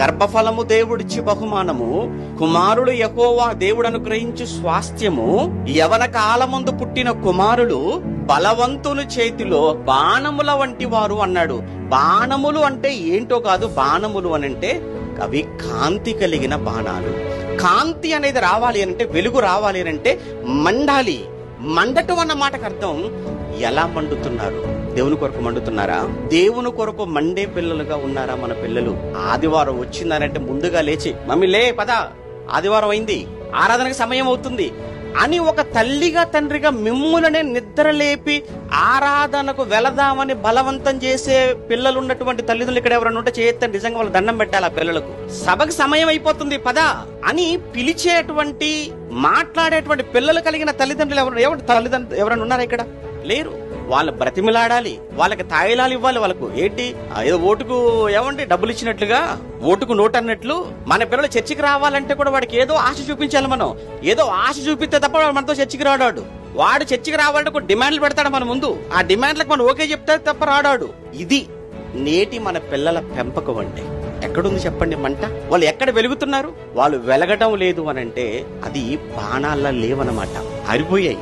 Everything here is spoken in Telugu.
గర్భఫలము దేవుడిచ్చి బహుమానము, కుమారుడు యెహోవా దేవుడు అనుగ్రహించు స్వాస్థ్యము, యవన కాలమందు పుట్టిన కుమారులు బలవంతుల చేతిలో బాణముల వంటి వారు అన్నాడు. బాణములు అంటే ఏంటో కాదు, బాణములు అనంటే అవి కాంతి కలిగిన బాణాలు. కాంతి అనేది రావాలి అంటే, వెలుగు రావాలి అంటే మండాలి. మండటం అన్న మాటకు అర్థం ఎలా మండుతున్నారు? దేవుని కొరకు మండుతున్నారా? దేవుని కొరకు మండే పిల్లలుగా ఉన్నారా మన పిల్లలు? ఆదివారం వచ్చిందనంటే ముందుగా లేచి, మమ్మీ లే పద, ఆదివారం అయింది, ఆరాధనకు సమయం అవుతుంది అని ఒక తల్లిగా తండ్రిగా మిమ్ములనే నిద్ర లేపి ఆరాధనకు వెళదామని బలవంతం చేసే పిల్లలు ఉన్నటువంటి తల్లిదండ్రులు ఇక్కడ ఎవరైనా ఉంటే చేయొద్దని నిజంగా వాళ్ళు దండం పెట్టాలి. ఆ పిల్లలకు సభకు సమయం అయిపోతుంది పద అని పిలిచేటువంటి మాట్లాడేటువంటి పిల్లలు కలిగిన తల్లిదండ్రులు ఎవరైనా ఉన్నారా? ఇక్కడ లేరు. వాళ్ళు బ్రతిమిలాడాలి, వాళ్ళకి తాయిలాలు ఇవ్వాలి. వాళ్ళకు ఏంటి, ఏదో ఓటుకు ఏమండి డబ్బులు ఇచ్చినట్లుగా, ఓటుకు నోటు అన్నట్లు మన పిల్లలు చర్చికి రావాలంటే కూడా వాడికి ఏదో ఆశ చూపించాలి. మనం ఏదో ఆశ చూపిస్తే తప్ప వాడు మనతో చర్చికి రాడాడు. వాడు చర్చికి రావాలంటే ఒక డిమాండ్లు పెడతాడు మన ముందు. ఆ డిమాండ్లకు మనం ఓకే చెప్తే తప్ప రాడాడు. ఇది నేటి మన పిల్లల పెంపకం అంటే. ఎక్కడుంది చెప్పండి మంట? వాళ్ళు ఎక్కడ వెలుగుతున్నారు? వాళ్ళు వెలగటం లేదు అనంటే అది బాణాల్లో లేవన్నమాట, ఆరిపోయాయి.